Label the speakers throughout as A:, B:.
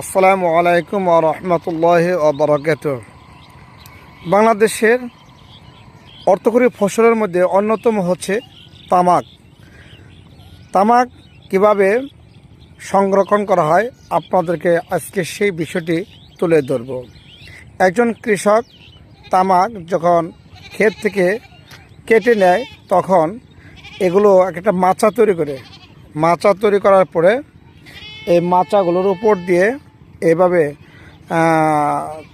A: আসসালামু আলাইকুম ওয়া রাহমাতুল্লাহি ওয়া বারাকাতুহু। বাংলাদেশের অর্থকরী ফসলের মধ্যে অন্যতম হচ্ছে তামাক। তামাক কিভাবে সংরক্ষণ করা হয় আপনাদেরকে আজকে সেই বিষয়টি তুলে ধরব। একজন কৃষক তামাক যখন ক্ষেত থেকে কেটে নেয় তখন এগুলো একটা মাচা তৈরি করে, মাচা তৈরি করার পরে এই মাচাগুলোর উপর দিয়ে এইভাবে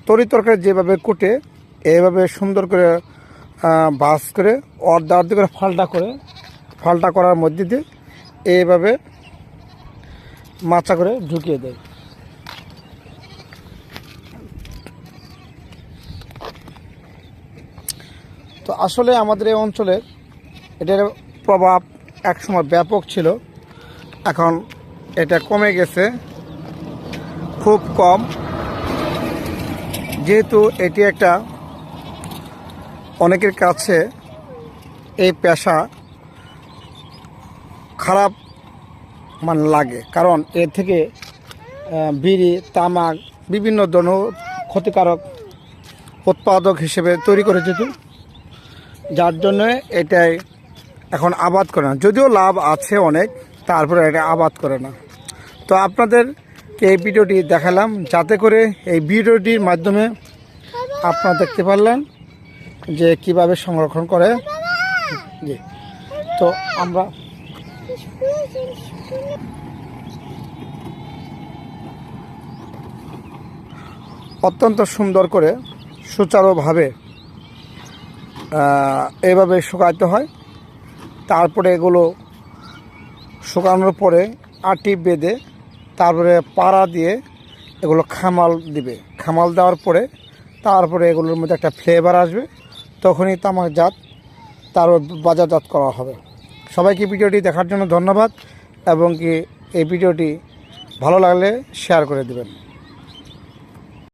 A: তরিতরকারি যেভাবে কুটে এইভাবে সুন্দর করে ভাঁজ করে অর্ধেক করে ফাল্টা করার মধ্যে দিয়ে এইভাবে মাচা করে ঢুকিয়ে দেয়। তো আসলে আমাদের এই অঞ্চলে এটার প্রভাব একসময় ব্যাপক ছিল, এখন এটা কমে গেছে, খুব কম। যেহেতু এটি একটা অনেকের কাছে এই পেশা খারাপ লাগে, কারণ এর থেকে বিড়ি তামাক বিভিন্ন ধরনের ক্ষতিকারক উৎপাদক হিসেবে তৈরি করে যেত, যার জন্য এটাই এখন আবাদ করে না। যদিও লাভ আছে অনেক, তারপরে এটা আবাদ করে না। তো আপনাদেরকে এই ভিডিওটি দেখালাম যাতে করে এই ভিডিওটির মাধ্যমে আপনারা দেখতে পারলেন যে কিভাবে সংরক্ষণ করে। জি, তো আমরা অত্যন্ত সুন্দর করে সুচারুভাবে এভাবে শুকাতে হয়। তারপরে এগুলো শুকানোর পরে আটি বেঁধে তারপরে পাড়া দিয়ে এগুলো খামাল দিবে। খামাল দেওয়ার পরে তারপরে এগুলোর মধ্যে একটা ফ্লেভার আসবে, তখনই তামাকজাত তারপর বাজারজাত করা হবে। সবাইকে ভিডিওটি দেখার জন্য ধন্যবাদ, এবং কি এই ভিডিওটি ভালো লাগলে শেয়ার করে দেবেন।